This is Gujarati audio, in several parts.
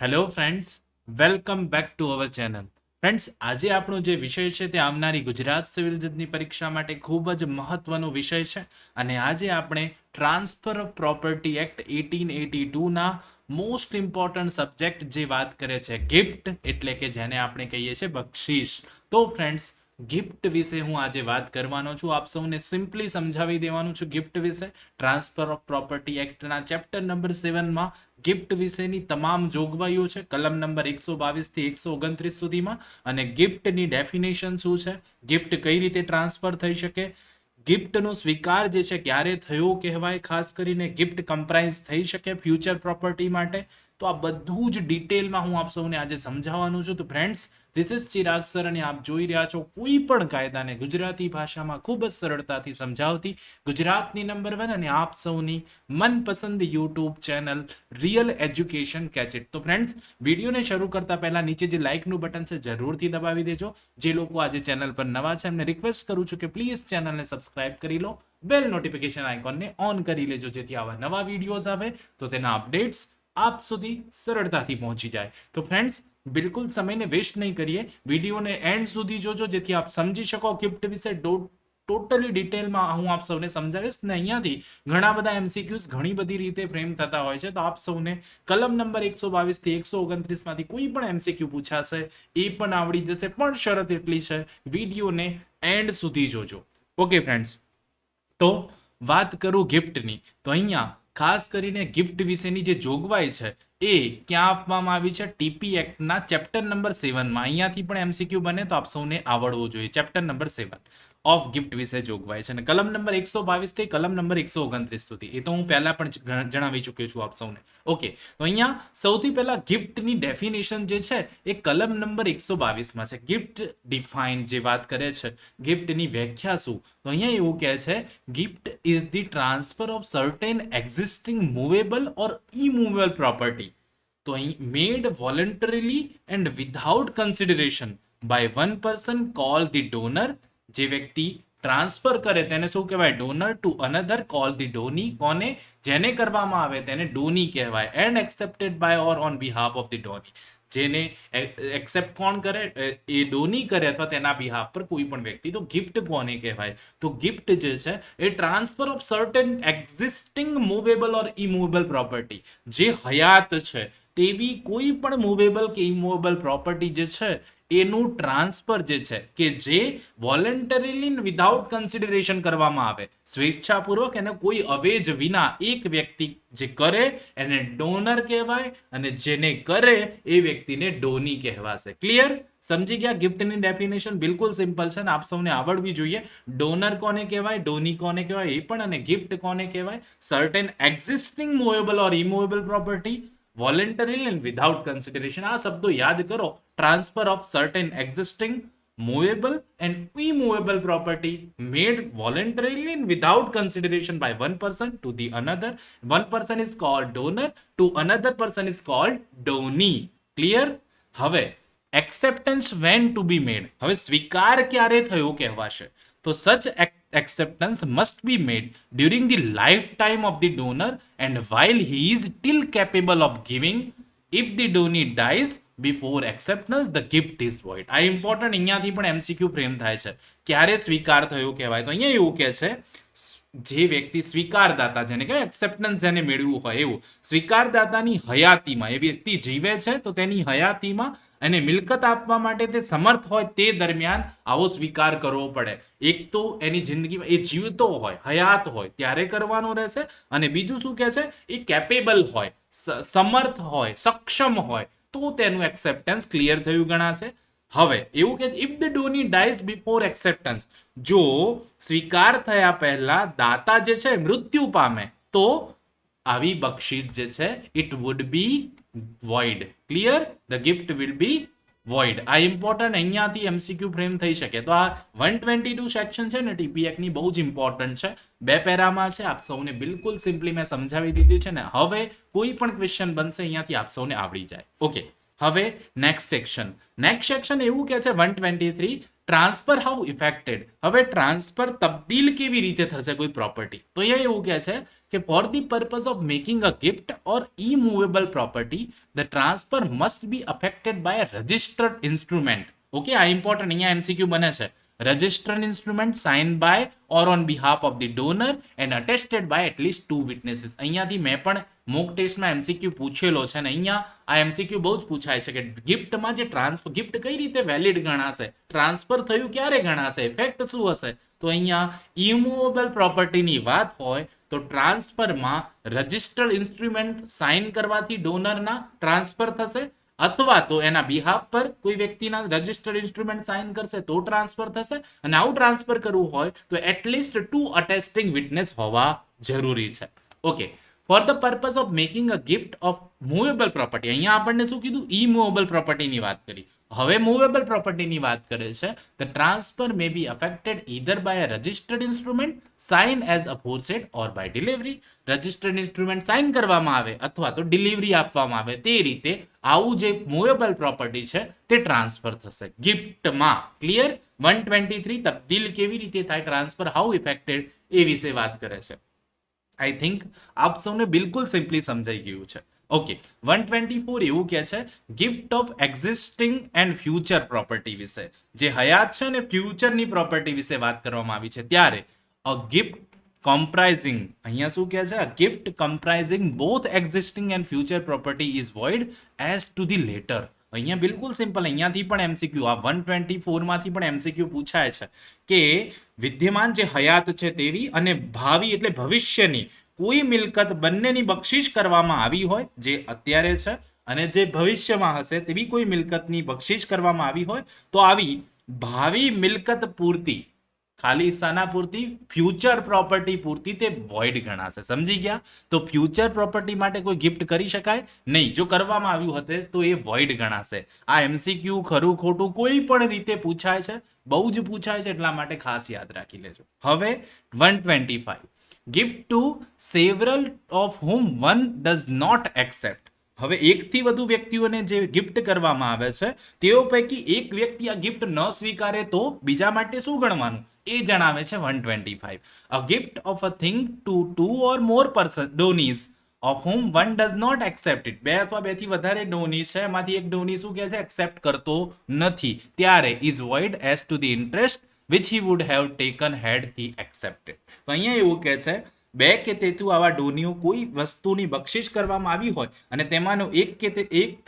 Hello friends, welcome back to our channel. Friends, આજે આપણો જે વિષય છે તે આવનારી ગુજરાત સિવિલ જજની પરીક્ષા માટે ખૂબ જ મહત્વનો વિષય છે. અને આજે આપણે ટ્રાન્સફર ઓફ પ્રોપર્ટી એક્ટ 1882ના મોસ્ટ ઇમ્પોર્ટન્ટ સબ્જેક્ટ જે વાત કરે છે ગિફ્ટ, એટલે કે જેને આપણે કહીએ છીએ બક્ષિસ. તો ફ્રેન્ડ્સ, ગિફ્ટ વિશે હું આજે વાત કરવાનો છું. આપ સૌને સિમ્પલી સમજાવી દેવાનું છું ગિફ્ટ વિશે. ટ્રાન્સફર ઓફ પ્રોપર્ટી એક્ટના ચેપ્ટર નંબર 7માં ગિફ્ટ વિશેની તમામ જોગવાઈઓ છે, કલમ નંબર 122 થી 129 સુધીમાં. અને ગિફ્ટની ડેફિનેશન શું છે, ગિફ્ટ કઈ રીતે ટ્રાન્સફર થઈ શકે, ગિફ્ટનો સ્વીકાર જે છે ક્યારે થયો કહેવાય, ખાસ કરીને ગિફ્ટ કમ્પ્રાઇઝ થઈ શકે ફ્યુચર પ્રોપર્ટી માટે. તો આ બધું જ ડિટેલમાં હું આપ સૌને આજે સમજાવવાનું છું. તો friends, this is Chirag sir અને આપ જોઈ રહ્યા છો કોઈ પણ કાયદાને ગુજરાતી ભાષામાં ખૂબ જ સરળતાથી સમજાવતી ગુજરાતની નંબર 1 અને આપ સૌની મનપસંદ યુટ્યુબ ચેનલ રિયલ એજ્યુકેશન કેચિટ. તો ફ્રેન્ડ્સ, વિડીયોને શરૂ કરતા પહેલા નીચે જે લાઇકનું બટન છે જરૂરથી દબાવી દેજો. જે લોકો આજે ચેનલ પર નવા છે એમને રિક્વેસ્ટ કરું છું કે પ્લીઝ ચેનલને સબસ્ક્રાઇબ કરી લો, બેલ નોટિફિકેશન આઇકોનને ઓન કરી લેજો, જેથી આવા નવા વિડીયોઝ આવે તો તેના અપડેટ્સ આપ સુધી સરળતાથી પહોંચી જાય. તો ફ્રેન્ડ્સ, બિલકુલ સમયને વેસ્ટ નહીં કરીએ, વિડીયોને એન્ડ સુધી જોજો જેથી આપ સમજી શકો ગિફ્ટ વિશે ટોટલી ડિટેલમાં હું આપ સૌને સમજાવીશ. ને અહીંયાથી ઘણા બધા એમસીક્યુઝ ઘણી બધી રીતે ફ્રેમ થતા હોય છે, તો આપ સૌને કલમ નંબર 122 થી 129 માંથી કોઈ પણ એમસીક્યુ પૂછાશે એ પણ આવડી જશે. પણ શરત એટલી છે, વિડીયોને એન્ડ સુધી જોજો. ઓકે ફ્રેન્ડ્સ, તો વાત કરું ગિફ્ટની, તો અહીંયા ખાસ કરીને ગિફ્ટ વિશેની જે જોગવાઈ છે એ ક્યાં આપવામાં આવી છે, ટીપી એક્ટના ચેપ્ટર નંબર 7માં. અહીંયાથી પણ એમસીક્યુ બને તો આપ સૌને આવડવું જોઈએ. ચેપ્ટર નંબર 7 ઓફ ગિફ્ટ વિશે જોગવાઈ છે અને કલમ નંબર 122 થી કલમ નંબર 129 સુધી. એ તો હું પહેલા પણ જણાવી ચૂક્યો છું આપ સૌને. ઓકે, તો અહીંયા સૌથી પહેલા ગિફ્ટની ડેફિનેશન જે છે એ કલમ નંબર 122માં છે. ગિફ્ટ ડિફાઇન જે વાત કરે છે, ગિફ્ટની વ્યાખ્યા શું, તો અહીંયા એવું કહે છે, gift is the transfer of certain existing movable or immovable property તો અહીં made voluntarily and without consideration by one person call the donor. જે વ્યક્તિ ટ્રાન્સફર કરે તેને શું કહેવાય, donor, to another call the donee. કોને, જેને કરવામાં આવે તેને ડોની કહેવાય. And accepted by or on behalf of the donee. જેને એક્સેપ્ટ કોણ કરે, એ ડોની કરે અથવા તેના બિહાફ પર કોઈ પણ વ્યક્તિ. તો ગિફ્ટ કોને કહેવાય, તો ગિફ્ટ જે છે એ transfer of certain existing movable or immovable property, જે હયાત છે તેવી કોઈ પણ મૂવેબલ કે ઇમૂવેબલ પ્રોપર્ટી જે છે એનું ટ્રાન્સફર જે છે કે જે વોલન્ટરીલી વિધાઉટ કન્સિડરેશન કરવામાં આવે, સ્વેચ્છાપૂર્વક એને કોઈ અવેજ વિના એક વ્યક્તિ જે કરે એને ડોનર કહેવાય અને જેને કરે એ વ્યક્તિને ડોની કહેવાશે. ક્લિયર? સમજી ગયા? ગિફ્ટની ડેફિનેશન બિલકુલ સિમ્પલ છે અને આપ સૌને આવડવી જોઈએ. ડોનર કોને કહેવાય, ડોની કોને કહેવાય એ પણ, અને ગિફ્ટ કોને કહેવાય, certain existing movable or immovable property, voluntary and without consideration. આ શબ્દો યાદ કરો. Transfer of certain existing movable and immovable property made voluntarily and without consideration by one person to the another. One person is called donor, to another person is called donee. Clear? હવે acceptance when to be made. હવે સ્વીકાર ક્યારે થયો કહેવાશે, તો such acceptance must be made during the lifetime of the donor and while he is still capable of giving. If the donee dies before acceptance, the gift is void. આ ઇમ્પોર્ટન્ટ, અહીંયાથી પણ એમસીક્યુ ફ્રેમ થાય છે. ક્યારે સ્વીકાર થયો કહેવાય, તો અહીંયા એવું કહે છે, જે વ્યક્તિ સ્વીકારદાતા, જેને કહેવાય એક્સેપ્ટન્સ જેને મેળવ્યું હોય એવું, સ્વીકારદાતાની હયાતીમાં, એ વ્યક્તિ જીવે છે તો તેની હયાતીમાં અને મિલકત આપવા માટે તે સમર્થ હોય તે દરમિયાન આવો સ્વીકાર કરવો પડે. એક તો એની જિંદગીમાં એ જીવતો હોય, હયાત હોય ત્યારે કરવાનો રહેશે, અને બીજું શું કહે છે, એ કેપેબલ હોય, સમર્થ હોય, સક્ષમ હોય તો તેનું એક્સેપ્ટન્સ ક્લિયર થયું ગણાશે. હવે એવું કે if the donee dies before acceptance, જો સ્વીકાર થયા પહેલા દાતા જે છે મૃત્યુ પામે તો આવી બક્ષિસ જે છે it would be void. Clear? The gift will be void. આ ઇમ્પોર્ટન્ટ, અહીંયાથી એમસીક્યુ ફ્રેમ થઈ શકે. તો આ 122 સેક્શન છે ને ટીપીએક ની, બહુ જ ઇમ્પોર્ટન્ટ છે. 2 પેરામાં છે, આપ સૌને બિલકુલ સિમ્પલી મેં સમજાવી દીધું છે ને. હવે કોઈ પણ ક્વેશ્ચન બનશે અહીંયાથી આપ સૌને આવડી જાય. ઓકે, હવે નેક્સ્ટ સેક્શન એવું કે છે 123, ટ્રાન્સફર હાઉ ઇફેક્ટેડ. હવે ટ્રાન્સફર તબદીલ કેવી રીતે થશે કોઈ પ્રોપર્ટી, તો અહીંયા એવું કે છે કે for the purpose of making a gift or immovable property the transfer must be affected by a registered instrument. Okay, આ ઇમ્પોર્ટન્ટ, અહીંયા એમસીક્યુ બને છે. Registered instrument sign by or on behalf of the donor and attested by at least 2 witnesses. અહીંયાથી મેં પણ મોક ટેસ્ટમાં એમસીક્યુ પૂછેલો છે ને અહીંયા આ એમસીક્યુ બહુ જ પૂછાય છે કે ગિફ્ટમાં જે ટ્રાન્સફર, ગિફ્ટ કઈ રીતે વેલિડ ગણાશે, ટ્રાન્સફર થયું ક્યારે ગણાશે, ઇફેક્ટ શું હશે. તો અહીંયા ઇમૂવેબલ પ્રોપર્ટીની વાત હોય તો ટ્રાન્સફરમાં રજિસ્ટર્ડ ઇન્સ્ટ્રુમેન્ટ સાઇન કરવાથી ડોનરના ટ્રાન્સફર થશે, અથવા તો એના બિહાફ પર કોઈ વ્યક્તિના રજિસ્ટર્ડ ઇન્સ્ટ્રુમેન્ટ સાઇન કરશે તો ટ્રાન્સફર થશે. અને આવું ટ્રાન્સફર કરવું હોય તો એટલીસ્ટ 2 અટેસ્ટિંગ વિટનેસ હોવા જરૂરી છે. Okay, for the purpose of making a gift of movable property, અહીંયા આપણને શું કીધું, ઇમૂવેબલ પ્રોપર્ટીની વાત કરી. હવે મૂવેબલ પ્રોપર્ટીની વાત કરે છે. The transfer may be affected either by a registered instrument sign as aforesaid or by delivery. Registered instrument sign કરવામાં આવે અથવા તો ડિલિવરી આપવામાં આવે, તે રીતે આવું જે મૂવેબલ પ્રોપર્ટી છે તે ટ્રાન્સફર થશે ગિફ્ટમાં. ક્લિયર? 123 તબદીલ કેવી રીતે થાય, ટ્રાન્સફર હાઉ ઇફેક્ટેડ, એ વિશે વાત કરે છે. આઈ થિંક આપ સૌને બિલકુલ સિમ્પલી સમજાઈ ગયું છે. ઓકે, 124 એવું કહે છે gift of existing and future property વિશે, જે હયાત છે ને ફ્યુચરની પ્રોપર્ટી વિશે વાત કરવામાં આવી છે. ત્યારે અ ગિફ્ટ કમ્પ્રાઇઝિંગ, અહીંયા શું કહે છે, a gift comprising both existing and future property is void as to the latter. અહીંયા બિલકુલ સિમ્પલ, અહીંયાથી પણ એમસીક્યુ, આ 124 માંથી પણ એમસીક્યુ પૂછાય છે કે વિદ્યમાન જે હયાત છે તેવી અને ભાવિ એટલે ભવિષ્યની કોઈ મિલકત બંનેની બક્ષિશ કરવામાં આવી હોય, જે અત્યારે છે અને જે ભવિષ્યમાં હશે તેવી કોઈ મિલકતની બક્ષિશ કરવામાં આવી હોય, તો આવી ભાવિ મિલકત પૂરતી, ખાલી શાના પૂરતી, ફ્યુચર પ્રોપર્ટી પૂરતી તે વોઇડ ગણાશે. સમજી ગયા? તો ફ્યુચર પ્રોપર્ટી માટે કોઈ ગિફ્ટ કરી શકાય નહીં, જો કરવામાં આવ્યું હશે તો એ વોઇડ ગણાશે. આ એમસીક્યુ ખરું ખોટું કોઈ પણ રીતે પૂછાય છે, બહુ જ પૂછાય છે, એટલા માટે ખાસ યાદ રાખી લેજો. હવે 125, gift to several of whom one does not accept. હવે એકથી વધુ વ્યક્તિઓને જે ગિફ્ટ કરવામાં આવે છે તેઓ પૈકી એક વ્યક્તિ આ ગિફ્ટ ન સ્વીકારે તો બીજા માટે શું ગણવાનું એ જણાવે છે 125. A gift of a thing to 2 or more donors of whom one does not accept it. બે અથવા બેથી વધારે ડોની છે, એમાંથી એક ડોની શું કહે છે, એક્સેપ્ટ કરતો નથી, ત્યારે is void as to the interest which he would have taken had he accepted. તો અહીંયા એવું કહે છે બે કે તેથી આવા ડોનીઓ કોઈ વસ્તુની બક્ષિશ કરવામાં આવી હોય અને તેમાંનો એક કે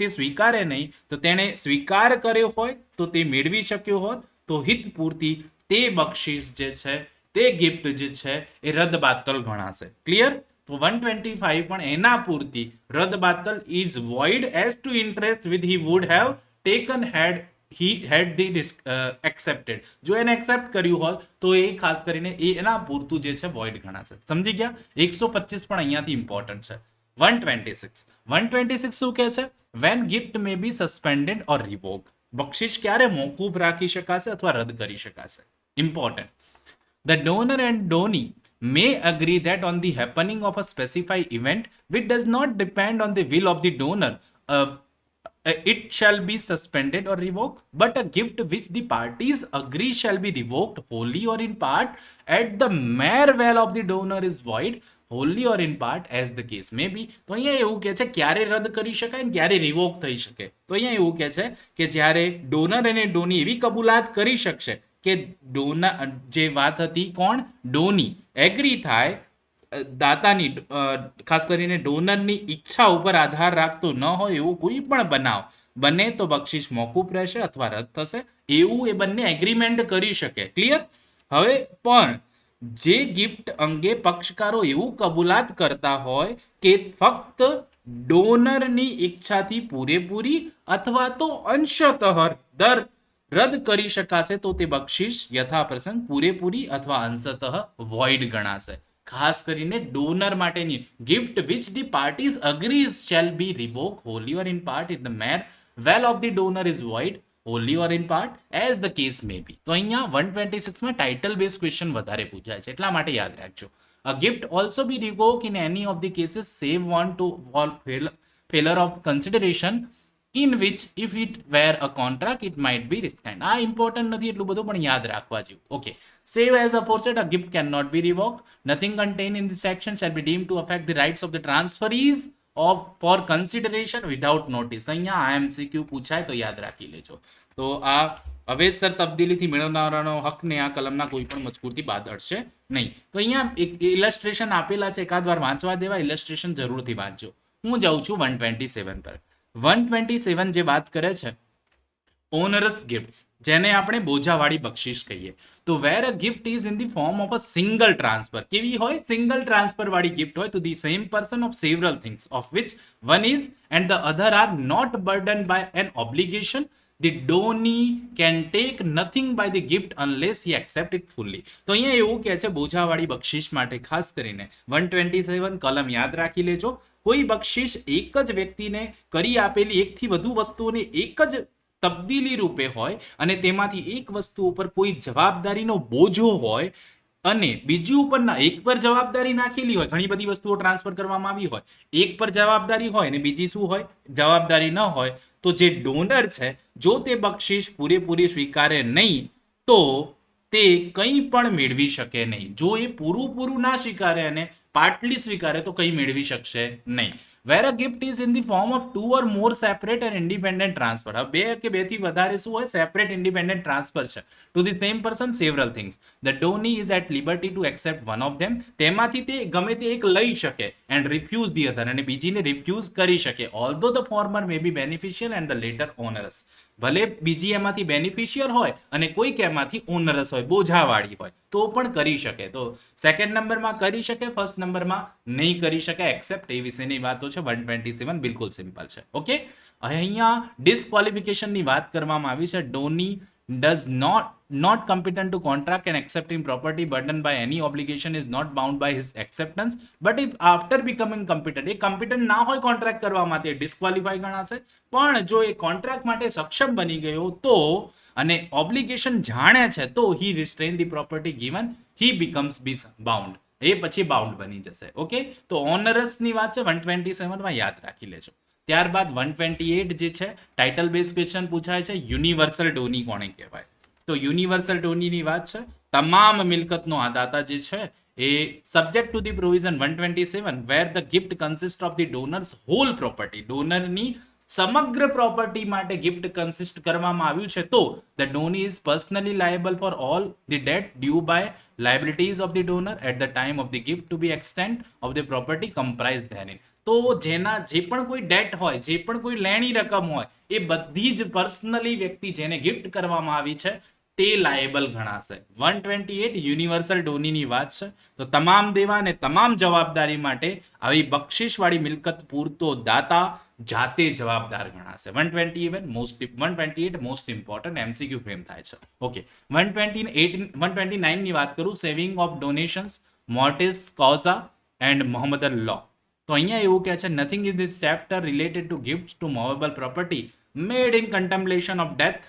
તે સ્વીકારે નહીં, તો તેણે સ્વીકાર કર્યો હોય તો તે મેળવી શક્યો હોત તો હિત પૂરતી તે બક્ષિશ જે છે, તે ગિફ્ટ જે છે એ રદબાતલ ગણાશે. ક્લિયર? તો 125 પણ એના પૂરતી રદબાતલ is void as to interest with he would have taken had he had the accepted. જો એને એક્સેપ્ટ કર્યું હોત તો એ ખાસ કરીને એના પૂરતું જે છે વોઇડ ગણાશે. સમજી ગયા? 125 પણ અહીંયાથી ઇમ્પોર્ટન્ટ છે. 126 શું કહે છે? when gift may be suspended or revoked. બક્ષિશ ક્યારે મોકૂફ રાખી શકાશે અથવા રદ કરી શકાશે. Important. The donor and donee may agree that on the happening of a specified event which does not depend on the will of the donor, it shall be suspended or revoked, but a gift which the parties agree shall be revoked wholly or in part at the mere will of the donor is void wholly or in part as the case may be. તો અહીંયા એવું કહે છે ક્યારે રદ કરી શકાય ને ક્યારે રિવોક થઈ શકે. તો અહીંયા એવું કહે છે કે જ્યારે ડોનર અને ડોની એવી કબૂલાત કરી શકશે કે ડોનર જે વાત હતી કોણ, ડોની, એગ્રી થાય, દાતાની ખાસ કરીને ડોનરની ઈચ્છા ઉપર આધાર રાખતો ન હોય એવું કોઈ પણ બનાવ બને તો બક્ષિશ મોકૂફ રહેશે અથવા રદ થશે, એવું એ બંને એગ્રીમેન્ટ કરી શકે. ક્લિયર? હવે પણ જે ગિફ્ટ અંગે પક્ષકારો એવું કબૂલાત કરતા હોય કે ફક્ત ડોનરની ઈચ્છાથી પૂરેપૂરી અથવા તો અંશતઃ રદ કરી શકાશે તો તે બક્ષિશ યથાપ્રસંગ પૂરેપૂરી અથવા અંશતઃ વોઇડ ગણાશે. ખાસ કરીને ડોનર માટેની gift which the parties agrees shall be revoke wholly or in part in the mere will of the donor is void wholly or in part as the case may be. તો અહીંયા 126 માં ટાઇટલ બેઝ ક્વેશ્ચન વધારે પૂછાય છે, એટલા માટે યાદ રાખજો. A gift also be revoked in any of the cases save one to failure of consideration in which if it were a contract it might be riskant. આ ઇમ્પોર્ટન્ટ નથી એટલું બધું, પણ યાદ રાખવા જેવું. Okay, save as aforesaid, a gift cannot be revoked. Nothing contained in this section shall be deemed to affect the rights of the transferees of for consideration without notice. અહીંયા IMCQ પૂછાય તો યાદ રાખી લેજો. તો આ અવેસર તબદીલીથી મેળવનારાનો હકને આ કલમના કોઈ પણ મજકૂરથી બાદ અડશે નહીં. તો અહીંયા એક ઇલસ્ટ્રેશન આપેલા છે, એકાદ વાર વાંચવા જેવા. ઇલસ્ટ્રેશન જરૂરથી વાંચજો. હું જાઉં છું 127 પર. 127 જે વાત કરે છે ઓનરસ ગિફ્ટ્સ, જેને આપણે બોજાવાળી બક્ષિસ કહીએ. તો where a gift is in the form of a single transfer, કેવી હોય? સિંગલ ટ્રાન્સફર વાળી ગિફ્ટ હોય to the same person of several things of which one is and the other are not burden by an obligation, the donee can take nothing by the gift unless he accept it fully. તો અહીંયા એવું કહે છે બોજાવાળી બક્ષિસ માટે ખાસ કરીને 127 કલમ યાદ રાખી લેજો. કોઈ બક્ષિસ એક જ વ્યક્તિને કરી આપેલી એકથી વધુ વસ્તુઓને એક જ તબદીલી રૂપે હોય અને તેમાંથી એક વસ્તુ ઉપર કોઈ જવાબદારીનો બોજો હોય અને બીજી ઉપરના એક પર જવાબદારી નાખેલી હોય. ઘણી બધી વસ્તુઓ ટ્રાન્સફર કરવામાં આવી હોય, એક પર જવાબદારી હોય અને બીજી શું હોય? જવાબદારી ન હોય. તો જે ડોનર છે જો તે બક્ષિસ પૂરેપૂરી સ્વીકારે નહીં તો તે કંઈ પણ મેળવી શકે નહીં. જો એ પૂરું ના સ્વીકારે અને પાર્ટલી સ્વીકારે તો કંઈ મેળવી શકશે નહીં. Where a gift is in the form of two or more separate and independent transfer. હવે બે કે બેથી વધારે શું હોય? સેપરેટ ઇન્ડિપેન્ડન્ટ ટ્રાન્સફર છે to the same person several things. The donee is at liberty to accept one of them. તેમાંથી તે ગમે તે એક લઈ શકે and refuse the other, અને બીજીને રિફ્યુઝ કરી શકે. Although the former may be beneficial and the later onerous. ભલે બીજી એમાંથી બેનિફિશિયલ હોય અને કોઈક એમાંથી ઓનરસ હોય, બોજાવાળી હોય, તો પણ કરી શકે. તો સેકન્ડ નંબરમાં કરી શકે, ફર્સ્ટ નંબરમાં નહીં કરી શકે. એક્સેપ્ટ એ વિશેની વાતો છે. 127 બિલકુલ સિમ્પલ છે. ઓકે, અહીંયા ડિસ્ક્વોલિફિકેશનની વાત કરવામાં આવી છે. Donyi does not competent to contract and accepting property burdened by any obligation is not bound by his acceptance, but if after becoming competent, A competent ના હોય કોન્ટ્રાક્ટ કરવા માટે, ડિસ્ક્વોલિફાઈ ગણાશે. પણ જો એ કોન્ટ્રાક્ટ માટે સક્ષમ બની ગયો તો અને ઓબ્લિગેશન જાણે છે તો he restrain the property given, he becomes bound. એ પછી બાઉન્ડ બની જશે. ઓકે, તો ઓનરસ ની વાત છે 127 માં, યાદ રાખી લેજો. ત્યારબાદ 128 જે છે ટાઇટલ બેઝ ક્વેશ્ચન પૂછાય છે, યુનિવર્સલ ડોની કોને કહેવાય? તો યુનિવર્સલ ડોનીની વાત છે. તમામ મિલકતનો આ દાતા જે છે એ subject to the provision 127 where the gift consist of the donor's whole property, ડોનરની સમગ્ર પ્રોપર્ટી માટે ગિફ્ટ કન્સિસ્ટ કરવામાં આવ્યું છે તો the donee is personally liable for all the debt due by liabilities of the donor at the time of the gift to be extent of the property comprised therein. તો જેના જે પણ કોઈ ડેટ હોય, જે પણ કોઈ લેણી રકમ હોય, એ બધી જ પર્સનલી વ્યક્તિ જેને ગિફ્ટ કરવામાં આવી છે તે લાયેબલ ગણાશે. 128 યુનિવર્સલ ડોનીની વાત છે. તો તમામ દેવા અને તમામ જવાબદારી માટે આવી બક્ષિસવાળી મિલકત પૂરતો દાતા જાતે જવાબદાર ગણાશે. 128 મોસ્ટ ઇમ્પોર્ટન્ટ MCQ ફ્રેમ થાય છે. ઓકે, 129 ની વાત કરું, saving of donations, mortis causa and Mohammedan law. તો અહીંયા એવું કહે છે nothing in this chapter related to gifts to movable property made in contemplation of death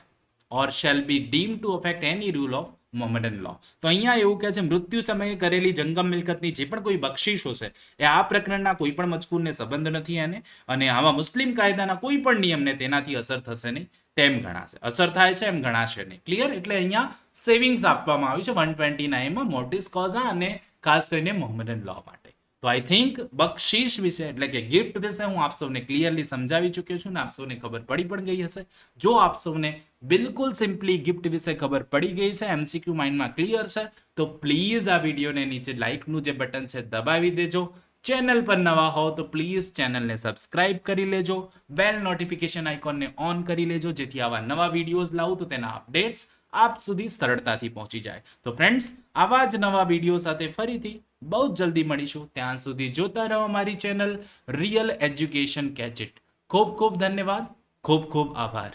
or shall be deemed to affect any rule of Mohammedan law. તો અહીંયા એવું કહે છે મૃત્યુ સમયે કરેલી જંગમ મિલકતની જે પણ કોઈ બક્ષિશો છે એ આ પ્રકરણના કોઈ પણ મજકૂરને સંબંધ નથી એને, અને આવા મુસ્લિમ કાયદાના કોઈ પણ નિયમને તેનાથી અસર થશે નહીં તેમ ગણાશે. અસર થાય છે એમ ગણાશે નહીં. ક્લિયર? એટલે અહીંયા સેવિંગ્સ આપવામાં આવ્યું છે 129 માં મોર્ટિસ કોઝા અને ખાસ કરીને મોહમ્મદન લો માટે. તો આઈ થિંક બક્ષિસ વિશે એટલે કે ગિફ્ટ વિશે હું આપ સૌને ક્લિયરલી સમજાવી ચૂક્યો છું ને આપ સૌને ખબર પડી પણ ગઈ હશે. જો આપ સૌને બિલકુલ સિમ્પલી ગિફ્ટ વિશે ખબર પડી ગઈ છે, MCQ માઇન્ડમાં ક્લિયર છે, તો પ્લીઝ આ વિડીયોને નીચે લાઇકનું જે બટન છે દબાવી દેજો. ચેનલ પર નવા હો તો પ્લીઝ ચેનલને સબસ્ક્રાઇબ કરી લેજો, બેલ નોટિફિકેશન આઇકોનને ઓન કરી લેજો, જેથી આવા નવા વિડીયોઝ લાવું તો તેના અપડેટ્સ આપ સુધી સરળતાથી પહોંચી જાય. તો ફ્રેન્ડ્સ, આવા જ નવા વિડીયો સાથે ફરીથી બહુ જલ્દી મળીશું. ત્યાં સુધી જોતા રહો અમારી channel real education catch it. ખૂબ ખૂબ ધન્યવાદ, ખૂબ ખૂબ આભાર.